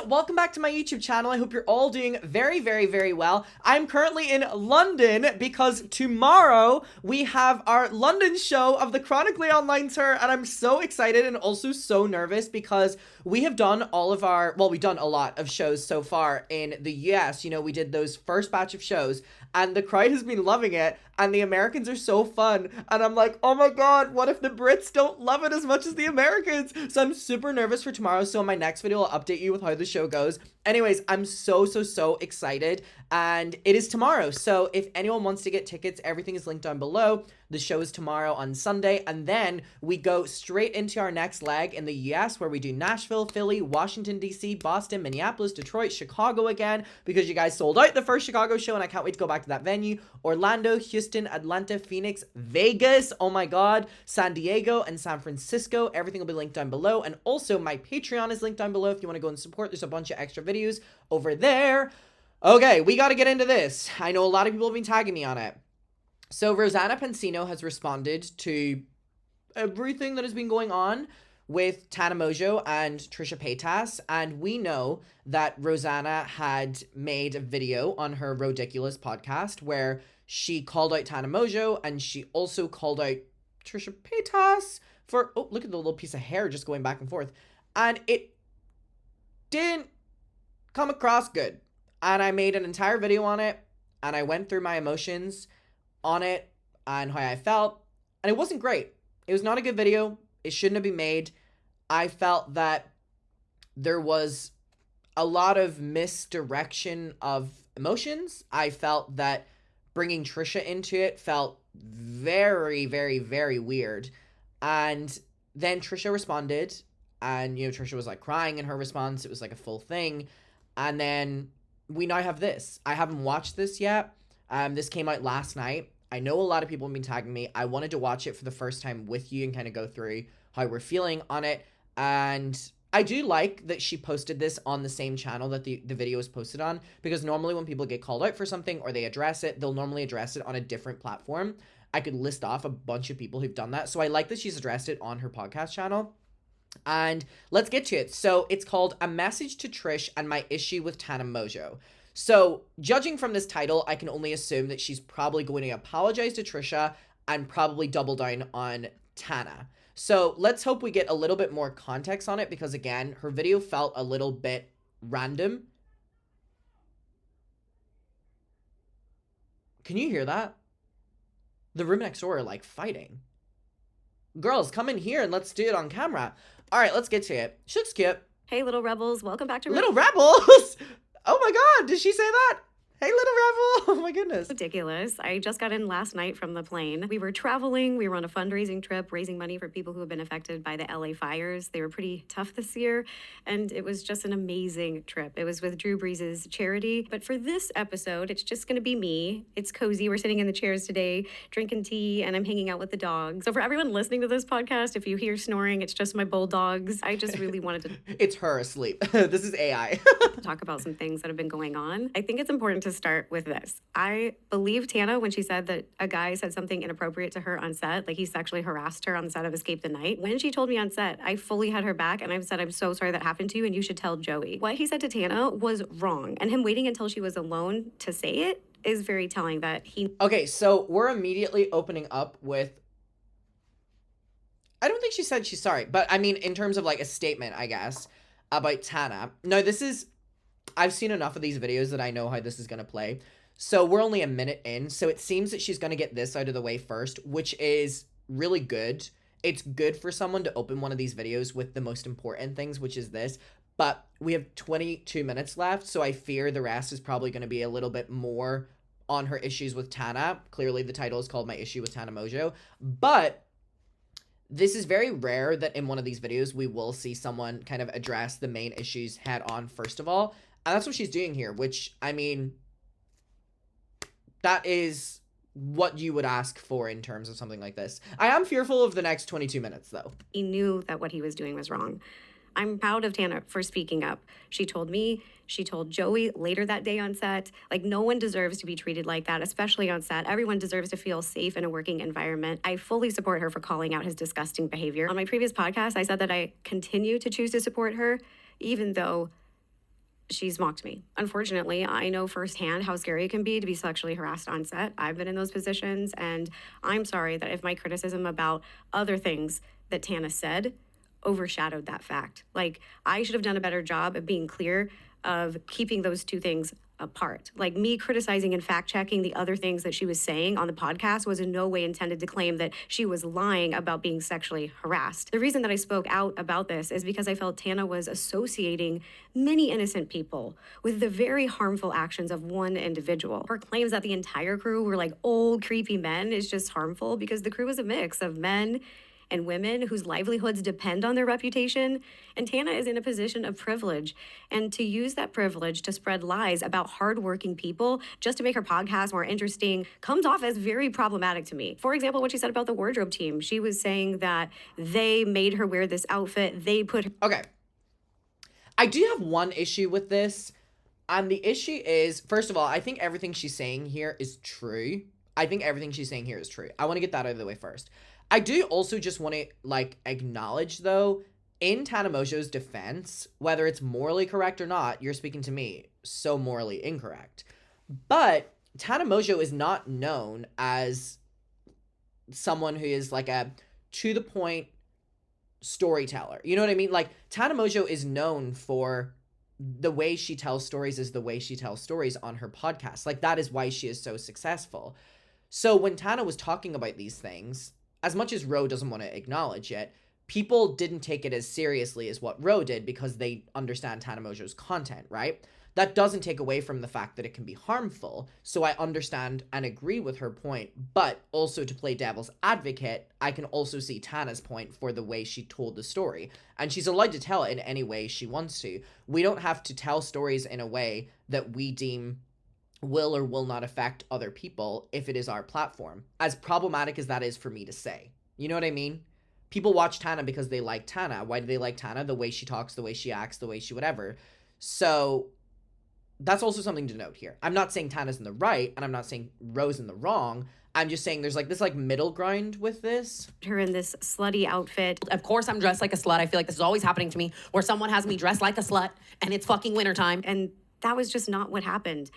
welcome back to my YouTube channel. I hope you're all doing very, very, very well. I'm currently in London because tomorrow we have our London show of the Chronically online tour, and I'm so excited and also so nervous because we have done we've done a lot of shows so far in the US. You know, we did those first batch of shows and the crowd has been loving it and the Americans are so fun. And I'm like, oh my God, what if the Brits don't love it as much as the Americans? So I'm super nervous for tomorrow. So in my next video, I'll update you with how the show goes. Anyways, I'm so excited, and it is tomorrow. So if anyone wants to get tickets, everything is linked down below. The show is tomorrow on Sunday, and then we go straight into our next leg in the US where we do Nashville, Philly, Washington, DC, Boston, Minneapolis, Detroit, Chicago again, because you guys sold out the first Chicago show and I can't wait to go back to that venue. Orlando, Houston, Atlanta, Phoenix, Vegas, oh my God, San Diego, and San Francisco. Everything will be linked down below, and also my Patreon is linked down below if you want to go and support. There's a bunch of extra videos over there. Okay, we got to get into this. I know a lot of people have been tagging me on it. So Rosanna Pansino has responded to everything that has been going on with Tana Mongeau and Trisha Paytas, and we know that Rosanna had made a video on her Ridiculous podcast where she called out Tana Mongeau and she also called out Trisha Paytas for, oh, look at the little piece of hair just going back and forth, and it didn't come across good. And I made an entire video on it, and I went through my emotions on it and how I felt, and it wasn't great. It was not a good video. It shouldn't have been made. I felt that there was a lot of misdirection of emotions. I felt that bringing Trisha into it felt very, very, very weird. And then Trisha responded, and, you know, Trisha was like crying in her response. It was like a full thing. And then we now have this. I haven't watched this yet. This came out last night. I know a lot of people have been tagging me. I wanted to watch it for the first time with you and kind of go through how we're feeling on it. And I do like that she posted this on the same channel that the video is posted on, because normally when people get called out for something or they address it, they'll normally address it on a different platform. I could list off a bunch of people who've done that. So I like that she's addressed it on her podcast channel. And let's get to it. So it's called A Message to Trish and My Issue with Tana Mongeau. So judging from this title, I can only assume that she's probably going to apologize to Trisha and probably double down on Tana. So let's hope we get a little bit more context on it, because again, her video felt a little bit random. Can you hear that? The room next door are like fighting. Girls, come in here and let's do it on camera. All right, let's get to it. She looks cute. Hey, little rebels. Welcome back to... Little rebels? Oh my God, did she say that? Hey, little rebel. Oh my goodness. Ridiculous. I just got in last night from the plane. We were traveling. We were on a fundraising trip, raising money for people who have been affected by the LA fires. They were pretty tough this year, and it was just an amazing trip. It was with Drew Brees' charity. But for this episode, it's just going to be me. It's cozy. We're sitting in the chairs today, drinking tea, and I'm hanging out with the dogs. So for everyone listening to this podcast, if you hear snoring, it's just my bulldogs. I just really wanted to... It's her asleep. This is AI. talk about some things that have been going on. I think it's important to start with this. I believe Tana when she said that a guy said something inappropriate to her on set, like he sexually harassed her on the set of Escape the Night. When she told me on set, I fully had her back and I've said, I'm so sorry that happened to you and you should tell Joey. What he said to Tana was wrong, and him waiting until she was alone to say it is very telling that he... Okay, so we're immediately opening up with... I don't think she said she's sorry, but I mean, in terms of like a statement, I guess, about Tana. No, this is... I've seen enough of these videos that I know how this is going to play. So we're only a minute in. So it seems that she's going to get this out of the way first, which is really good. It's good for someone to open one of these videos with the most important things, which is this. But we have 22 minutes left. So I fear the rest is probably going to be a little bit more on her issues with Tana. Clearly the title is called My Issue with Tana Mongeau. But this is very rare that in one of these videos we will see someone kind of address the main issues head on first of all. And that's what she's doing here, which, I mean, that is what you would ask for in terms of something like this. I am fearful of the next 22 minutes, though. He knew that what he was doing was wrong. I'm proud of Tana for speaking up. She told me, she told Joey later that day on set, like, no one deserves to be treated like that, especially on set. Everyone deserves to feel safe in a working environment. I fully support her for calling out his disgusting behavior. On my previous podcast, I said that I continue to choose to support her, even though she's mocked me. Unfortunately, I know firsthand how scary it can be to be sexually harassed on set. I've been in those positions, and I'm sorry that if my criticism about other things that Tana said overshadowed that fact. Like, I should have done a better job of being clear of keeping those two things apart. Like, me criticizing and fact checking the other things that she was saying on the podcast was in no way intended to claim that she was lying about being sexually harassed. The reason that I spoke out about this is because I felt Tana was associating many innocent people with the very harmful actions of one individual. Her claims that the entire crew were like old, creepy men is just harmful because the crew was a mix of men and women whose livelihoods depend on their reputation. And Tana is in a position of privilege. And to use that privilege to spread lies about hardworking people just to make her podcast more interesting comes off as very problematic to me. For example, what she said about the wardrobe team. She was saying that they made her wear this outfit. They put her. Okay. I do have one issue with this. And the issue is, first of all, I think everything she's saying here is true. I want to get that out of the way first. I do also just want to, like, acknowledge, though, in Tana Mongeau's defense, whether it's morally correct or not, you're speaking to me, so morally incorrect. But Tana Mongeau is not known as someone who is, like, a to-the-point storyteller. You know what I mean? Like, Tana Mongeau is known for the way she tells stories is the way she tells stories on her podcast. Like, that is why she is so successful. So when Tana was talking about these things, as much as Ro doesn't want to acknowledge it, people didn't take it as seriously as what Ro did because they understand Tana Mongeau's content, right? That doesn't take away from the fact that it can be harmful. So I understand and agree with her point, but also to play devil's advocate, I can also see Tana's point for the way she told the story. And she's allowed to tell it in any way she wants to. We don't have to tell stories in a way that we deem will or will not affect other people if it is our platform. As problematic as that is for me to say. You know what I mean? People watch Tana because they like Tana. Why do they like Tana? The way she talks, the way she acts, the way she whatever. So that's also something to note here. I'm not saying Tana's in the right, and I'm not saying Ro's in the wrong. I'm just saying there's like this like middle ground with this. Her in this slutty outfit. Of course I'm dressed like a slut. I feel like this is always happening to me, where someone has me dressed like a slut, and it's fucking wintertime. And that was just not what happened.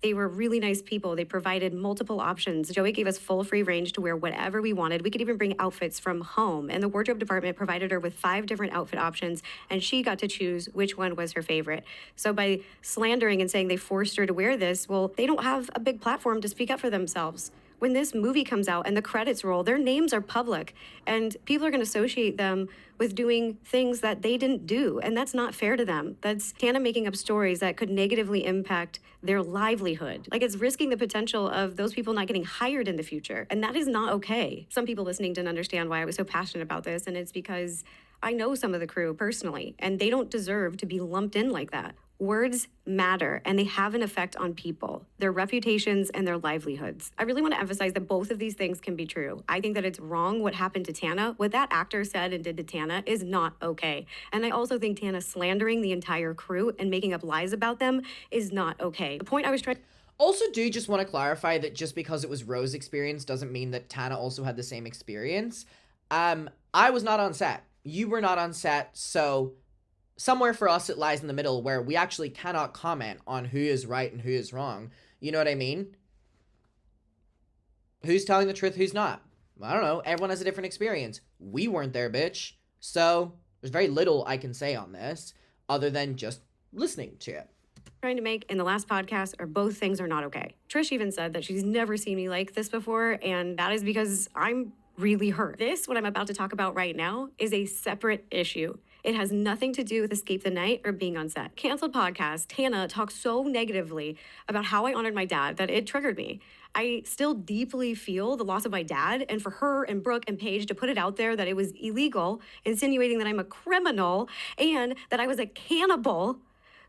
They were really nice people. They provided multiple options. Joey gave us full free range to wear whatever we wanted. We could even bring outfits from home. And the wardrobe department provided her with 5 different outfit options, and she got to choose which one was her favorite. So by slandering and saying they forced her to wear this, well, they don't have a big platform to speak up for themselves. When this movie comes out and the credits roll, their names are public, and people are going to associate them with doing things that they didn't do, and that's not fair to them. That's Tana making up stories that could negatively impact their livelihood. Like, it's risking the potential of those people not getting hired in the future, and that is not okay. Some people listening didn't understand why I was so passionate about this, and it's because I know some of the crew personally, and they don't deserve to be lumped in like that. Words matter, and they have an effect on people, their reputations, and their livelihoods. I really want to emphasize that both of these things can be true. I think that it's wrong what happened to Tana. What that actor said and did to Tana is not okay. And I also think Tana slandering the entire crew and making up lies about them is not okay. The point I was trying... Also do just want to clarify that just because it was Ro's experience doesn't mean that Tana also had the same experience. I was not on set. You were not on set, so... somewhere for us it lies in the middle where we actually cannot comment on who is right and who is wrong. You know what I mean? Who's telling the truth, who's not? I don't know. Everyone has a different experience. We weren't there, bitch. So there's very little I can say on this other than just listening to it. Trying to make in the last podcast are both things are not okay. Trish even said that she's never seen me like this before, and that is because I'm really hurt. This, what I'm about to talk about right now, is a separate issue. It has nothing to do with Escape the Night or being on set. Canceled podcast, Tana talked so negatively about how I honored my dad that it triggered me. I still deeply feel the loss of my dad, and for her and Brooke and Paige to put it out there that it was illegal, insinuating that I'm a criminal and that I was a cannibal,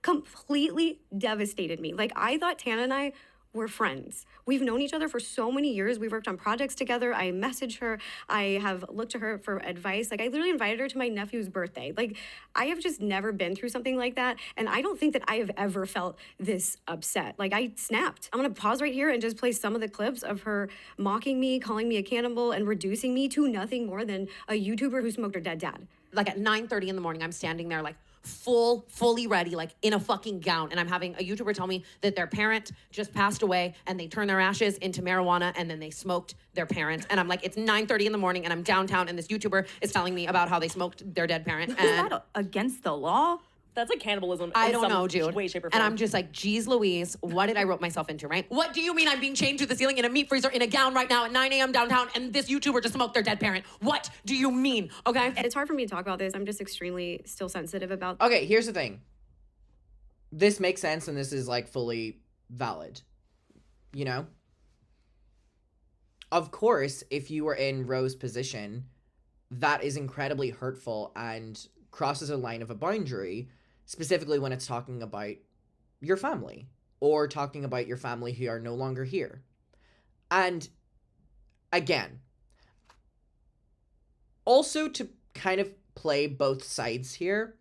completely devastated me. Like, I thought Tana and I were friends. We've known each other for so many years. We've worked on projects together. I messaged her. I have looked to her for advice. Like, I literally invited her to my nephew's birthday. Like, I have just never been through something like that. And I don't think that I have ever felt this upset. Like, I snapped. I'm gonna pause right here and just play some of the clips of her mocking me, calling me a cannibal, and reducing me to nothing more than a YouTuber who smoked her dead dad. Like at 9:30 in the morning, I'm standing there like, fully ready, like in a fucking gown. And I'm having a YouTuber tell me that their parent just passed away and they turned their ashes into marijuana and then they smoked their parent. And I'm like, it's 9:30 in the morning and I'm downtown and this YouTuber is telling me about how they smoked their dead parent. Is And that against the law? That's like cannibalism. I in don't some know, dude. Way, shape, or and form. I'm just like, geez Louise, what did I rope myself into, right? What do you mean I'm being chained to the ceiling in a meat freezer in a gown right now at 9 a.m. downtown and this YouTuber just smoked their dead parent? What do you mean, okay? It's hard for me to talk about this. I'm just extremely still sensitive about Okay, here's the thing. This makes sense and this is like fully valid. You know? Of course, if you were in Ro's position, that is incredibly hurtful and crosses a line of a boundary, specifically when it's talking about your family or talking about your family who are no longer here. And again, also to kind of play both sides here,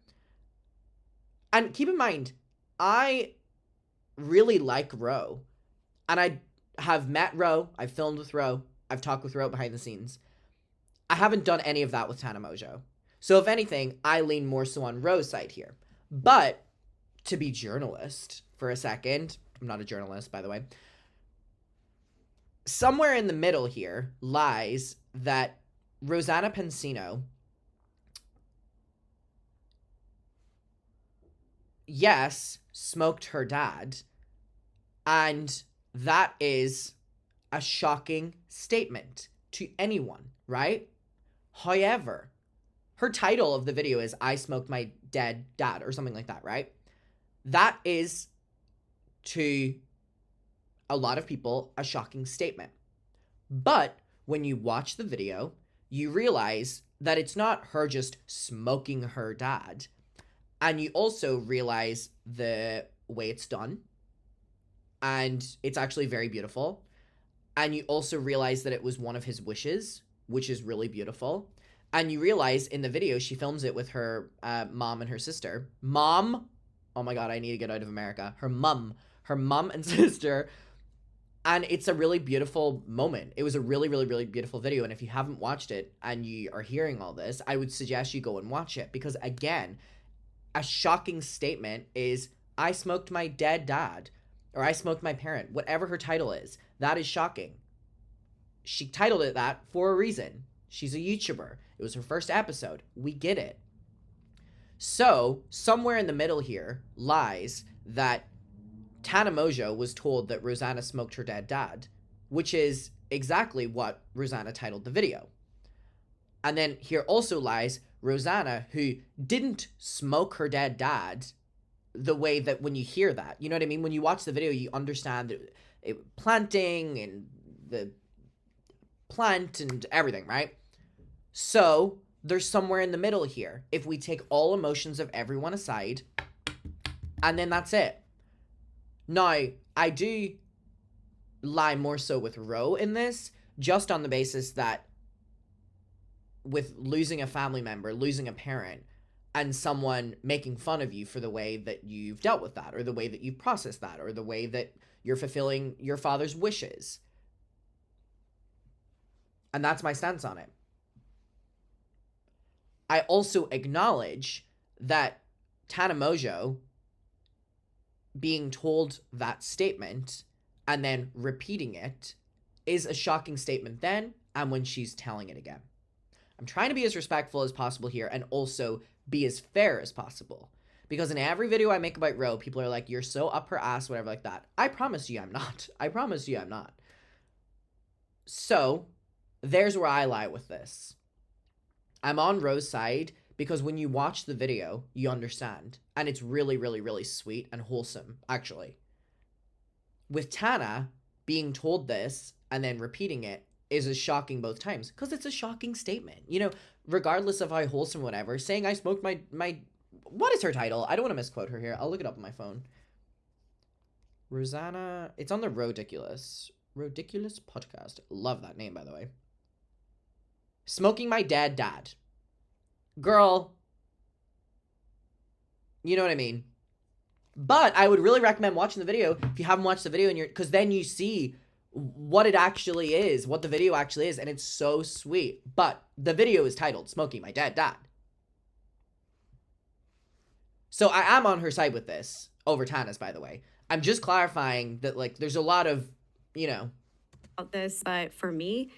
and keep in mind, I really like Ro, and I have met Ro, I've filmed with Ro, I've talked with Ro behind the scenes. I haven't done any of that with Tana Mojo. So if anything, I lean more so on Ro's side here. But to be journalist for a second, I'm not a journalist, by the way. Somewhere in the middle here lies that Rosanna Pansino, yes, smoked her dad, and that is a shocking statement to anyone, right? However, her title of the video is I smoked my dead dad or something like that, right? That is, to a lot of people, a shocking statement. But when you watch the video, you realize that it's not her just smoking her dad. And you also realize the way it's done. And it's actually very beautiful. And you also realize that it was one of his wishes, which is really beautiful. And you realize in the video, she films it with her mom and her sister. Mom? Oh my God, I need to get out of America. Her mom and sister. And it's a really beautiful moment. It was a really, really, really beautiful video. And if you haven't watched it and you are hearing all this, I would suggest you go and watch it. Because again, a shocking statement is, I smoked my dead dad. Or I smoked my parent. Whatever her title is. That is shocking. She titled it that for a reason. She's a YouTuber. It was her first episode. We get it. So, somewhere in the middle here lies that Tana Mojo was told that Rosanna smoked her dead dad, which is exactly what Rosanna titled the video. And then here also lies Rosanna, who didn't smoke her dead dad the way that when you hear that, you know what I mean? When you watch the video, you understand it, planting and the plant and everything, right? So there's somewhere in the middle here. If we take all emotions of everyone aside, and then that's it. Now, I do lie more so with Ro in this, just on the basis that with losing a family member, losing a parent, and someone making fun of you for the way that you've dealt with that, or the way that you've processed that, or the way that you're fulfilling your father's wishes. And that's my stance on it. I also acknowledge that Tana Mojo being told that statement and then repeating it is a shocking statement then and when she's telling it again. I'm trying to be as respectful as possible here and also be as fair as possible. Because in every video I make about Ro, people are like, you're so up her ass, whatever like that. I promise you I'm not. I promise you I'm not. So, there's where I lie with this. I'm on Ro's side because when you watch the video, you understand. And it's really, really, really sweet and wholesome, actually. With Tana, being told this and then repeating it is as shocking both times. Because it's a shocking statement. You know, regardless of how wholesome whatever, saying I smoked my... What is her title? I don't want to misquote her here. I'll look it up on my phone. Rosanna... It's on the Rodiculous podcast. Love that name, by the way. Smoking my dead dad. Girl. You know what I mean? But I would really recommend watching the video if you haven't watched the video, because then you see what it actually is, what the video actually is, and it's so sweet. But the video is titled Smoking My Dead Dad. So I am on her side with this over Tana's, by the way. I'm just clarifying that, like, there's a lot of, you know. About this, but for me,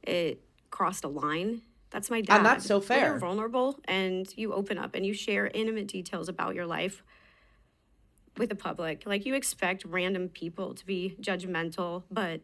it crossed a line. That's my dad. And that's so fair. When you're vulnerable and you open up and you share intimate details about your life with the public, like, you expect random people to be judgmental, but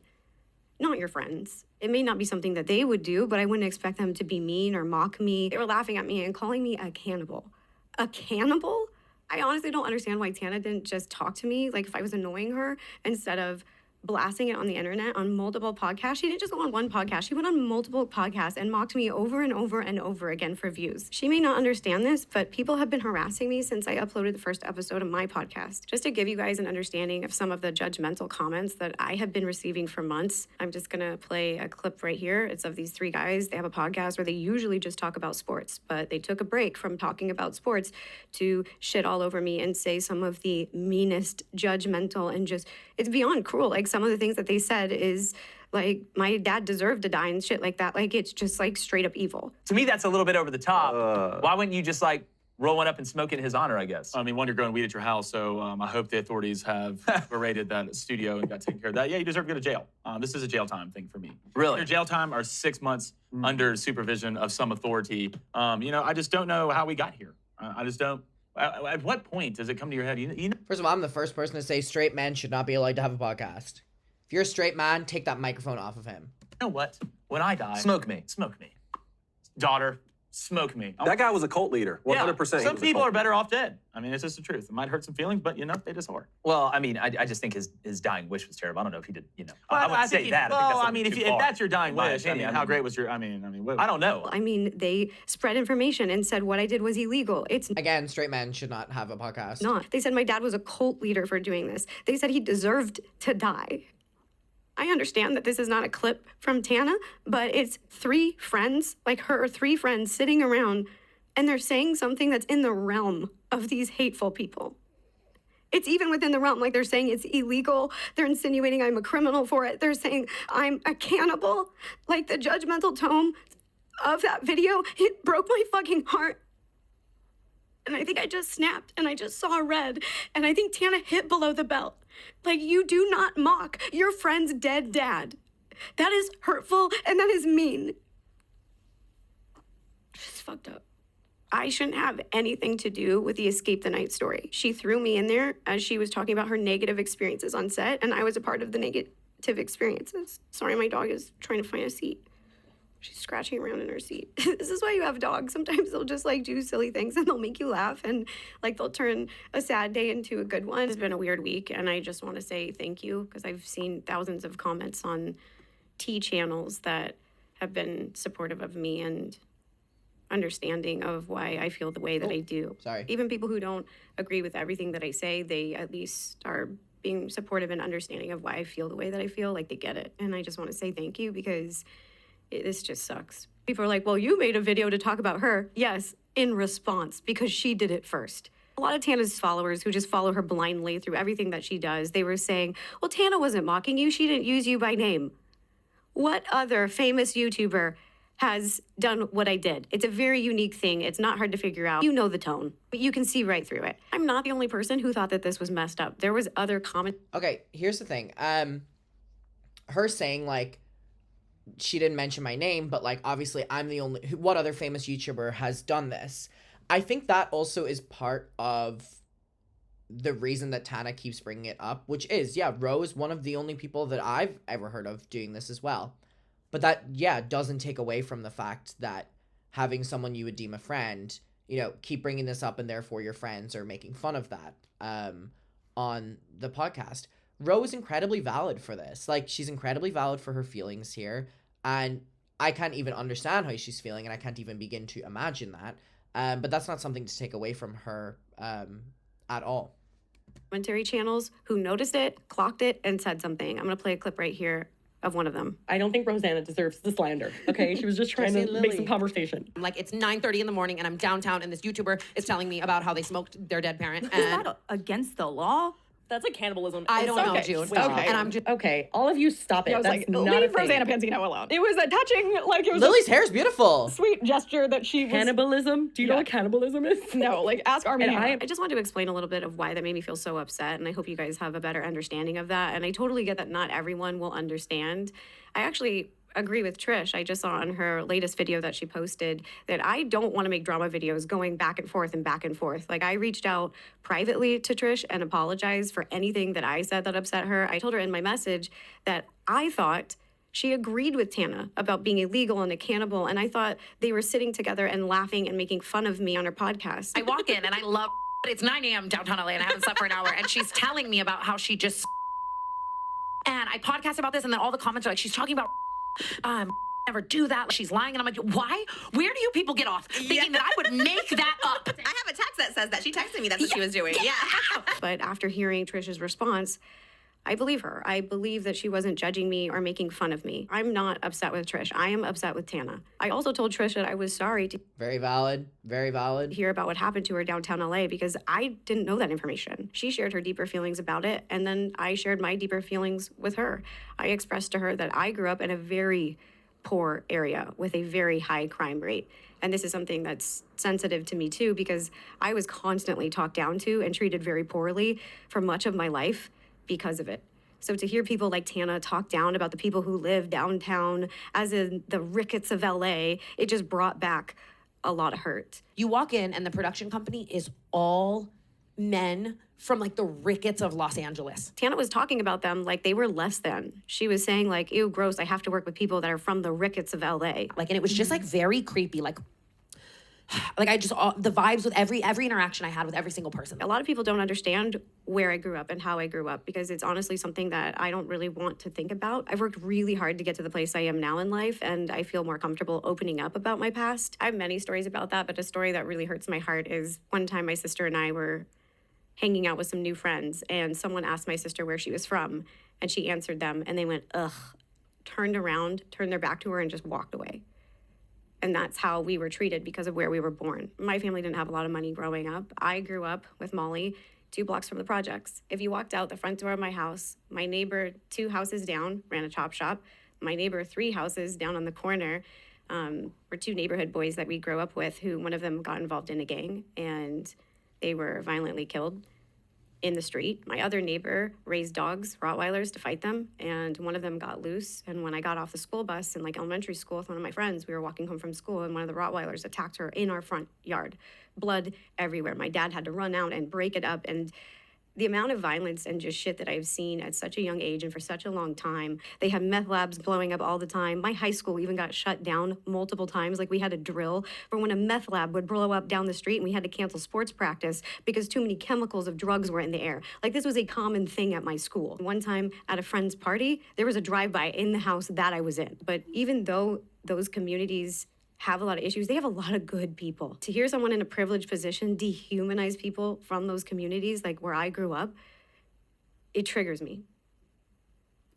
not your friends. It may not be something that they would do, but I wouldn't expect them to be mean or mock me. They were laughing at me and calling me a cannibal. A cannibal? I honestly don't understand why Tana didn't just talk to me, like, if I was annoying her, instead of blasting it on the internet on multiple podcasts. She didn't just go on one podcast. She went on multiple podcasts and mocked me over and over and over again for views. She may not understand this, but people have been harassing me since I uploaded the first episode of my podcast. Just to give you guys an understanding of some of the judgmental comments that I have been receiving for months, I'm just gonna play a clip right here. It's of these three guys. They have a podcast where they usually just talk about sports, but they took a break from talking about sports to shit all over me and say some of the meanest, judgmental, and just, it's beyond cruel. Like, some of the things that they said is like, my dad deserved to die and shit like that. Like, it's just like straight up evil. To me, that's a little bit over the top. Why wouldn't you just like roll one up and smoke it in his honor, I guess? I mean, one, you're growing weed at your house, so I hope the authorities have berated that studio and got taken care of that. Yeah, you deserve to go to jail. This is a jail time thing for me. Really? Your jail time are 6 months under supervision of some authority. You know, I just don't know how we got here. I just don't. At what point does it come to your head? You know? First of all, I'm the first person to say straight men should not be allowed to have a podcast. If you're a straight man, take that microphone off of him. You know what? When I die, Smoke me. Smoke me. Daughter, smoke me. That guy was a cult leader. 100%. Some people are better off dead. I mean, it's just the truth. It might hurt some feelings, but, you know, they just are. Well, I mean, I just think his dying wish was terrible. I don't know if he did, you know. Well, I wouldn't say that. Well, I think that's if that's your dying wish, I mean, how great was your? I mean, what, I don't know. I mean, they spread information and said what I did was illegal. It's Again, straight men should not have a podcast. not. They said my dad was a cult leader for doing this. They said he deserved to die. I understand that this is not a clip from Tana, but it's three friends, like her three friends sitting around, and they're saying something that's in the realm of these hateful people. It's even within the realm, like they're saying it's illegal. They're insinuating I'm a criminal for it. They're saying I'm a cannibal. Like, the judgmental tone of that video, it broke my fucking heart. And I think I just snapped and I just saw red. And I think Tana hit below the belt. Like, you do not mock your friend's dead dad. That is hurtful and that is mean. Just fucked up. I shouldn't have anything to do with the Escape the Night story. She threw me in there as she was talking about her negative experiences on set, and I was a part of the negative experiences. Sorry, my dog is trying to find a seat. She's scratching around in her seat. This is why you have dogs. Sometimes they'll just like do silly things and they'll make you laugh, and like they'll turn a sad day into a good one. It's been a weird week, and I just want to say thank you, because I've seen thousands of comments on T channels that have been supportive of me and understanding of why I feel the way that I do. Sorry. Even people who don't agree with everything that I say, they at least are being supportive and understanding of why I feel the way that I feel. Like, they get it. And I just want to say thank you, because this just sucks. People are like, well, you made a video to talk about her. Yes, in response, because she did it first. A lot of Tana's followers who just follow her blindly through everything that she does, they were saying, well, Tana wasn't mocking you. She didn't use you by name. What other famous YouTuber has done what I did? It's a very unique thing. It's not hard to figure out. You know the tone, but you can see right through it. I'm not the only person who thought that this was messed up. There was other comments. Okay, here's the thing. Her saying, like, she didn't mention my name, but, like, obviously I'm the only, what other famous YouTuber has done this? I think that also is part of the reason that Tana keeps bringing it up, which is, yeah, Ro is one of the only people that I've ever heard of doing this as well. But that, yeah, doesn't take away from the fact that having someone you would deem a friend, you know, keep bringing this up, and therefore your friends are making fun of that on the podcast. Ro is incredibly valid for this. Like, she's incredibly valid for her feelings here. And I can't even understand how she's feeling, and I can't even begin to imagine that. But that's not something to take away from her at all. Commentary channels who noticed it, clocked it, and said something. I'm going to play a clip right here of one of them. I don't think Rosanna deserves the slander, okay? She was just trying to make some conversation. Like, it's 9:30 in the morning and I'm downtown and this YouTuber is telling me about how they smoked their dead parent. Is that against the law? That's like cannibalism. I It's don't know, okay. June. Stop. Okay. And I'm just Okay, all of you stop it. I was That's like, not leave a thing. Rosanna Pansino alone. It was a touching, like it was Lily's hair is beautiful. a sweet gesture that she was. Cannibalism? Do you know Yeah. what cannibalism is? No, like ask Army. And Hammer. I just wanted to explain a little bit of why that made me feel so upset, and I hope you guys have a better understanding of that. And I totally get that not everyone will understand. I actually agree with Trish. I just saw on her latest video that she posted that I don't want to make drama videos going back and forth and back and forth. Like, I reached out privately to Trish and apologized for anything that I said that upset her. I told her in my message that I thought she agreed with Tana about being illegal and a cannibal, and I thought they were sitting together and laughing and making fun of me on her podcast. I walk in and I love it's 9 a.m. downtown LA and I haven't slept for an hour and she's telling me about how she just and I podcast about this and then all the comments are like she's talking about never do that. She's lying and I'm like, why? Where do you people get off thinking that I would make that up? I have a text that says that. She texted me that's what she was doing. Yeah. But after hearing Trish's response, I believe her. I believe that she wasn't judging me or making fun of me. I'm not upset with Trish. I am upset with Tana. I also told Trish that I was sorry to Very valid. Very valid. hear about what happened to her downtown LA because I didn't know that information. She shared her deeper feelings about it, and then I shared my deeper feelings with her. I expressed to her that I grew up in a very poor area with a very high crime rate. And this is something that's sensitive to me too because I was constantly talked down to and treated very poorly for much of my life because of it. So to hear people like Tana talk down about the people who live downtown, as in the rickets of LA, it just brought back a lot of hurt. You walk in and the production company is all men from like the rickets of Los Angeles. Tana was talking about them like they were less than. She was saying like, ew, gross, I have to work with people that are from the rickets of LA. Like, and it was just like very creepy. Like I just, the vibes with every interaction I had with every single person. A lot of people don't understand where I grew up and how I grew up because it's honestly something that I don't really want to think about. I've worked really hard to get to the place I am now in life, and I feel more comfortable opening up about my past. I have many stories about that, but a story that really hurts my heart is one time my sister and I were hanging out with some new friends, and someone asked my sister where she was from, and she answered them, and they went, ugh, turned around, turned their back to her, and just walked away. And that's how we were treated because of where we were born. My family didn't have a lot of money growing up. I grew up with Molly 2 blocks from the projects. If you walked out the front door of my house, my neighbor 2 houses down ran a chop shop. My neighbor 3 houses down on the corner were 2 neighborhood boys that we grew up with who one of them got involved in a gang and they were violently killed in the street. My other neighbor raised dogs, Rottweilers, to fight them, and one of them got loose. And when I got off the school bus in like elementary school with one of my friends, we were walking home from school, and one of the Rottweilers attacked her in our front yard. Blood everywhere. My dad had to run out and break it up, and the amount of violence and just shit that I've seen at such a young age and for such a long time. They have meth labs blowing up all the time. My high school even got shut down multiple times. Like we had a drill for when a meth lab would blow up down the street and we had to cancel sports practice because too many chemicals of drugs were in the air. Like this was a common thing at my school. One time at a friend's party, there was a drive-by in the house that I was in. But even though those communities have a lot of issues, they have a lot of good people. To hear someone in a privileged position dehumanize people from those communities, like where I grew up, it triggers me.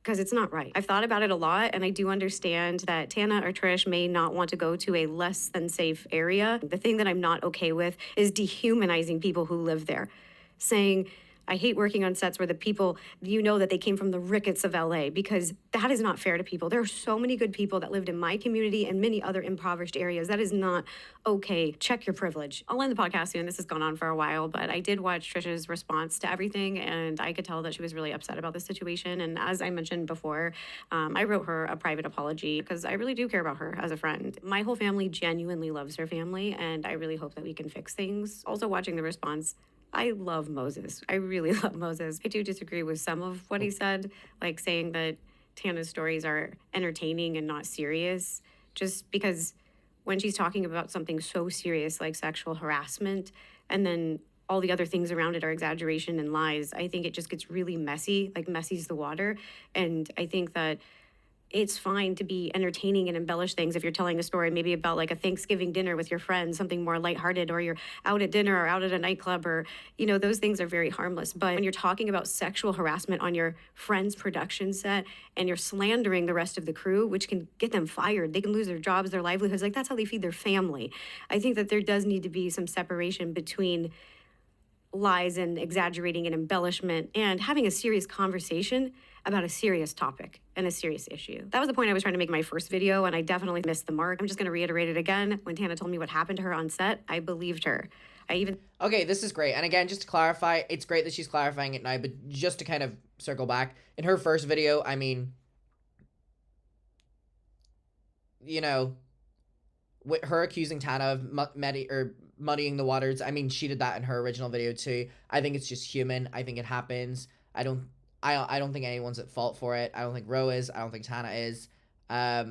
Because it's not right. I've thought about it a lot, and I do understand that Tana or Trish may not want to go to a less than safe area. The thing that I'm not okay with is dehumanizing people who live there. Saying, I hate working on sets where the people, you know that they came from the rickets of LA, because that is not fair to people. There are so many good people that lived in my community and many other impoverished areas. That is not okay. Check your privilege. I'll end the podcast soon. This has gone on for a while, but I did watch Trisha's response to everything, and I could tell that she was really upset about the situation. And as I mentioned before, I wrote her a private apology because I really do care about her as a friend. My whole family genuinely loves her family, and I really hope that we can fix things. Also, watching the response, I love Moses. I really love Moses. I do disagree with some of what he said, like saying that Tana's stories are entertaining and not serious, just because when she's talking about something so serious like sexual harassment and then all the other things around it are exaggeration and lies, I think it just gets really messy, like messy's the water. And I think that it's fine to be entertaining and embellish things if you're telling a story maybe about like a Thanksgiving dinner with your friends, something more lighthearted, or you're out at dinner or out at a nightclub, or, you know, those things are very harmless. But when you're talking about sexual harassment on your friend's production set and you're slandering the rest of the crew, which can get them fired, they can lose their jobs, their livelihoods, like that's how they feed their family. I think that there does need to be some separation between lies and exaggerating and embellishment and having a serious conversation about a serious topic and a serious issue. That was the point I was trying to make in my first video, and I definitely missed the mark. I'm just gonna reiterate it again. When Tana told me what happened to her on set, I believed her. Okay, this is great. And again, just to clarify, it's great that she's clarifying it now, but just to kind of circle back, in her first video, I mean, you know, with her accusing Tana of muddying the waters, I mean, she did that in her original video too. I think it's just human. I think it happens. I don't think anyone's at fault for it. I don't think Ro is. I don't think Tana is. Yeah.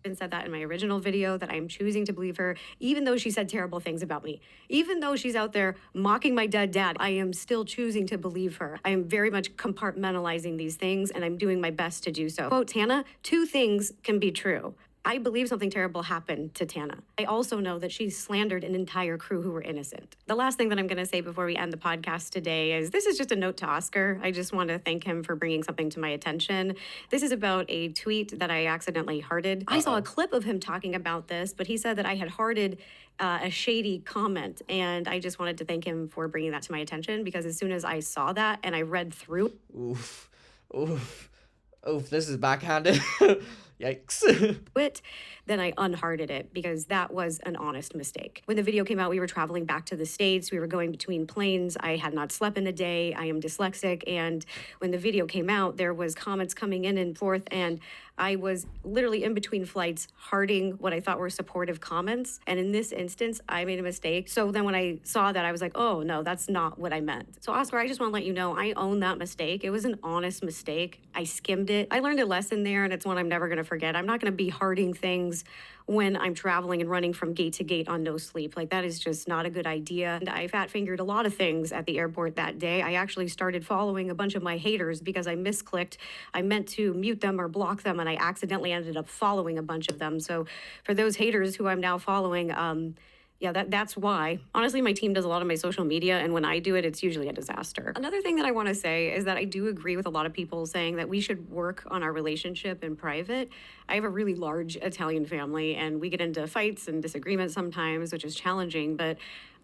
And said that in my original video, that I'm choosing to believe her, even though she said terrible things about me. Even though she's out there mocking my dead dad, I am still choosing to believe her. I am very much compartmentalizing these things, and I'm doing my best to do so. Quote Tana, 2 things can be true. I believe something terrible happened to Tana. I also know that she slandered an entire crew who were innocent. The last thing that I'm going to say before we end the podcast today is this is just a note to Oscar. I just want to thank him for bringing something to my attention. This is about a tweet that I accidentally hearted. I saw a clip of him talking about this, but he said that I had hearted a shady comment, and I just wanted to thank him for bringing that to my attention, because as soon as I saw that and I read through... Oof, this is backhanded. Yikes. Then I unhearted it, because that was an honest mistake. When the video came out, we were traveling back to the States. We were going between planes. I had not slept in a day. I am dyslexic. And when the video came out, there was comments coming in and forth, and I was literally in between flights hearting what I thought were supportive comments. And in this instance, I made a mistake. So then when I saw that, I was like, oh no, that's not what I meant. So Oscar, I just want to let you know, I own that mistake. It was an honest mistake. I skimmed it. I learned a lesson there, and it's one I'm never going to forget. I'm not going to be hearting things when I'm traveling and running from gate to gate on no sleep. Like, that is just not a good idea. And I fat-fingered a lot of things at the airport that day. I actually started following a bunch of my haters because I misclicked. I meant to mute them or block them, and I accidentally ended up following a bunch of them. So for those haters who I'm now following, yeah, that's why. Honestly, my team does a lot of my social media, and when I do it, it's usually a disaster. Another thing that I want to say is that I do agree with a lot of people saying that we should work on our relationship in private. I have a really large Italian family, and we get into fights and disagreements sometimes, which is challenging, but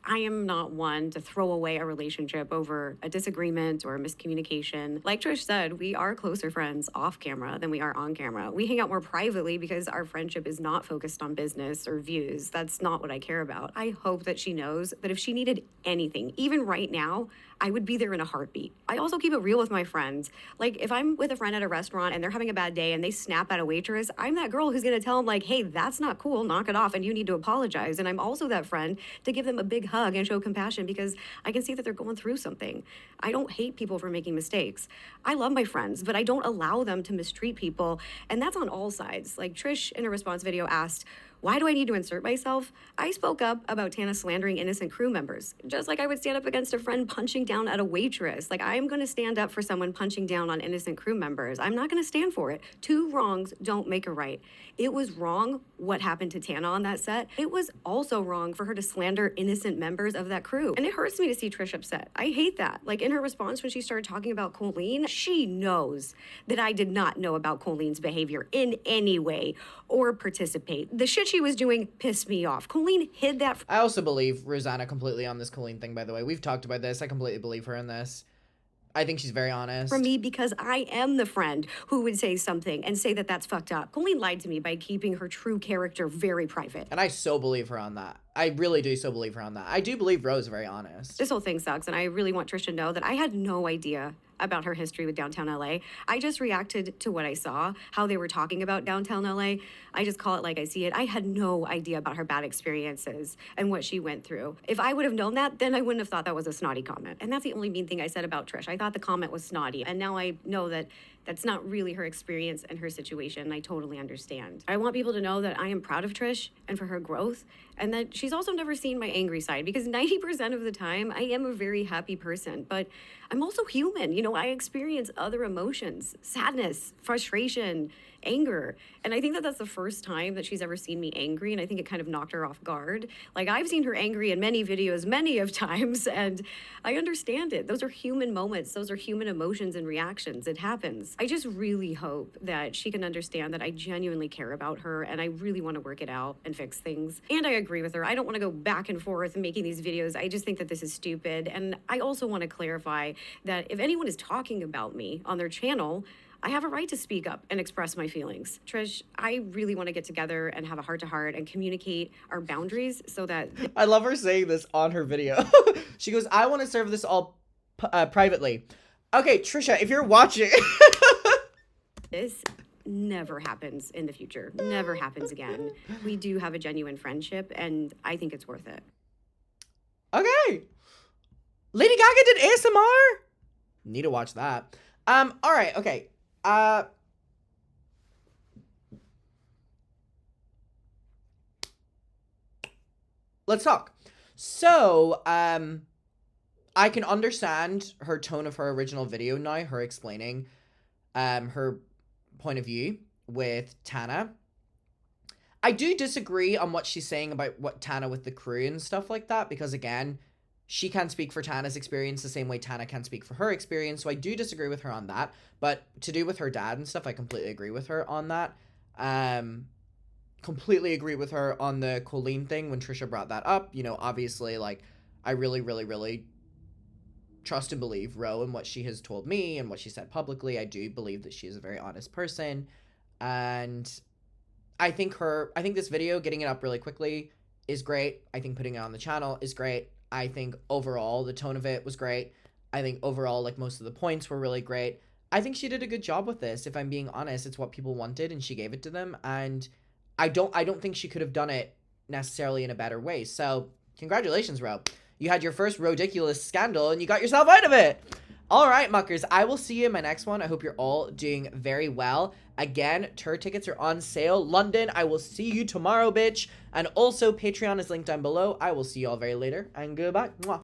I am not one to throw away a relationship over a disagreement or a miscommunication. Like Trish said, we are closer friends off camera than we are on camera. We hang out more privately because our friendship is not focused on business or views. That's not what I care about. I hope that she knows that if she needed anything, even right now, I would be there in a heartbeat. I also keep it real with my friends. Like, if I'm with a friend at a restaurant and they're having a bad day and they snap at a waitress, I'm that girl who's gonna tell them, like, hey, that's not cool, knock it off, and you need to apologize. And I'm also that friend to give them a big hug and show compassion, because I can see that they're going through something. I don't hate people for making mistakes. I love my friends, but I don't allow them to mistreat people, and that's on all sides. Like, Trish in a response video asked, why do I need to insert myself? I spoke up about Tana slandering innocent crew members, just like I would stand up against a friend punching down at a waitress. Like, I am going to stand up for someone punching down on innocent crew members. I'm not going to stand for it. 2 wrongs don't make a right. It was wrong what happened to Tana on that set. It was also wrong for her to slander innocent members of that crew. And it hurts me to see Trish upset. I hate that. Like, in her response when she started talking about Colleen, she knows that I did not know about Colleen's behavior in any way or participate. The shit she was doing pissed me off. Colleen hid that. I also believe Rosanna completely on this Colleen thing, by the way. We've talked about this. I completely believe her in this. I think she's very honest. For me, because I am the friend who would say something and say that that's fucked up. Colleen lied to me by keeping her true character very private. And I so believe her on that. I really do so believe her on that. I do believe Rose is very honest. This whole thing sucks, and I really want Trish to know that I had no idea about her history with downtown LA. I just reacted to what I saw, how they were talking about downtown LA. I just call it like I see it. I had no idea about her bad experiences and what she went through. If I would have known that, then I wouldn't have thought that was a snotty comment. And that's the only mean thing I said about Trish. I thought the comment was snotty, and now I know that that's not really her experience and her situation. I totally understand. I want people to know that I am proud of Trish and for her growth, and that she's also never seen my angry side, because 90% of the time I am a very happy person, but I'm also human. You know, I experience other emotions, sadness, frustration, anger. And I think that that's the first time that she's ever seen me angry, and I think it kind of knocked her off guard. Like, I've seen her angry in many videos many of times, and I understand it. Those are human moments. Those are human emotions and reactions. It happens. I just really hope that she can understand that I genuinely care about her, and I really want to work it out and fix things. And I agree with her. I don't want to go back and forth making these videos. I just think that this is stupid. And I also want to clarify that if anyone is talking about me on their channel, I have a right to speak up and express my feelings. Trish, I really want to get together and have a heart-to-heart and communicate our boundaries so that... I love her saying this on her video. She goes, I want to serve this all privately. Okay, Trisha, if you're watching... This never happens in the future. Never happens again. We do have a genuine friendship, and I think it's worth it. Okay. Lady Gaga did ASMR? Need to watch that. All right, okay. Let's talk. So, I can understand her tone of her original video now, her explaining her point of view with Tana. I do disagree on what she's saying about what Tana with the crew and stuff like that, because again, she can't speak for Tana's experience the same way Tana can't speak for her experience, so I do disagree with her on that. But to do with her dad and stuff, I completely agree with her on that. Completely agree with her on the Colleen thing when Trisha brought that up. You know, obviously, like, I really, really, really trust and believe Ro and what she has told me and what she said publicly. I do believe that she is a very honest person. And I think this video, getting it up really quickly, is great. I think putting it on the channel is great. I think overall the tone of it was great. I think overall, like, most of the points were really great. I think she did a good job with this. If I'm being honest, it's what people wanted and she gave it to them. And I don't think she could have done it necessarily in a better way. So congratulations, Ro. You had your first ridiculous scandal and you got yourself out of it. All right, muckers, I will see you in my next one. I hope you're all doing very well. Again, tour tickets are on sale. London, I will see you tomorrow, bitch. And also, Patreon is linked down below. I will see you all very later, and goodbye. Mwah.